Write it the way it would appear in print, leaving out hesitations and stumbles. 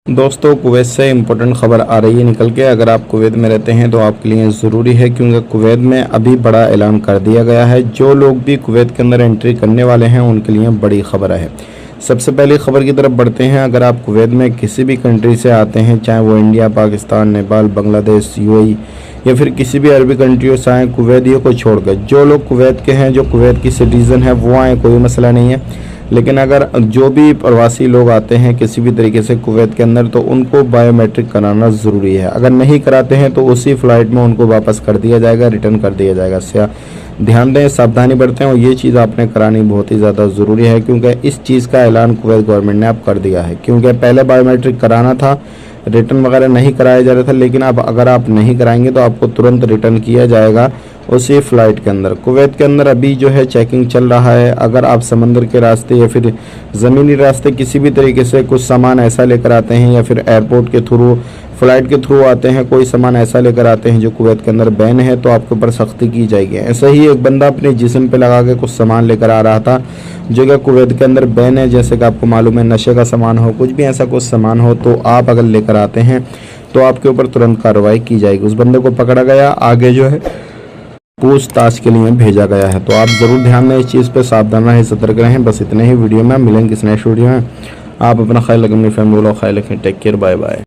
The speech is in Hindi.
दोस्तों, कुवैत से इम्पोर्टेंट खबर आ रही है निकल के। अगर आप कुवैत में रहते हैं तो आपके लिए ज़रूरी है, क्योंकि कुवैत में अभी बड़ा ऐलान कर दिया गया है। जो लोग भी कुवैत के अंदर एंट्री करने वाले हैं उनके लिए बड़ी खबर है। सबसे पहली खबर की तरफ बढ़ते हैं। अगर आप कुवैत में किसी भी कंट्री से आते हैं, चाहे वो इंडिया, पाकिस्तान, नेपाल, बांग्लादेश, यूएई या फिर किसी भी अरबी कंट्रियों से आए, कुवैतियों को छोड़कर जो लोग कुवैत के हैं, जो कुवैत की सिटीज़न है, वो आए, कोई मसला नहीं है। लेकिन अगर जो भी प्रवासी लोग आते हैं किसी भी तरीके से कुवैत के अंदर, तो उनको बायोमेट्रिक कराना ज़रूरी है। अगर नहीं कराते हैं तो उसी फ़्लाइट में उनको वापस कर दिया जाएगा, रिटर्न कर दिया जाएगा। इससे ध्यान दें, सावधानी बरतें, और ये चीज़ आपने करानी बहुत ही ज़्यादा ज़रूरी है, क्योंकि इस चीज़ का ऐलान कुवैत गवर्नमेंट ने अब कर दिया है। क्योंकि पहले बायोमेट्रिक कराना था, रिटर्न वगैरह नहीं कराया जा रहा था, लेकिन अब अगर आप नहीं कराएंगे तो आपको तुरंत रिटर्न किया जाएगा उसी फ़्लाइट के अंदर। कुवैत के अंदर अभी जो है चेकिंग चल रहा है। अगर आप समंदर के रास्ते या फिर ज़मीनी रास्ते किसी भी तरीके से कुछ सामान ऐसा लेकर आते हैं, या फिर एयरपोर्ट के थ्रू, फ़्लाइट के थ्रू आते हैं, कोई सामान ऐसा लेकर आते हैं जो कुवैत के अंदर बैन है, तो आपके ऊपर सख्ती की जाएगी। ऐसा ही एक बंदा अपने जिस्म पे लगा के कुछ सामान लेकर आ रहा था जो कि कुवैत के अंदर बैन है। जैसे कि आपको मालूम है, नशे का सामान हो, कुछ भी ऐसा कुछ सामान हो, तो आप अगर लेकर आते हैं तो आपके ऊपर तुरंत कार्रवाई की जाएगी। उस बंदे को पकड़ा गया, आगे जो है पूछताछ के लिए भेजा गया है। तो आप ज़रूर ध्यान दें इस चीज़ पे, सावधान रहें, सतर्क रहें। बस इतने ही वीडियो में, मिलेंगे किस नए वीडियो में। आप अपना ख्याल रखें, अपनी फैमिली वालों का ख्याल रखें। Take care, bye bye.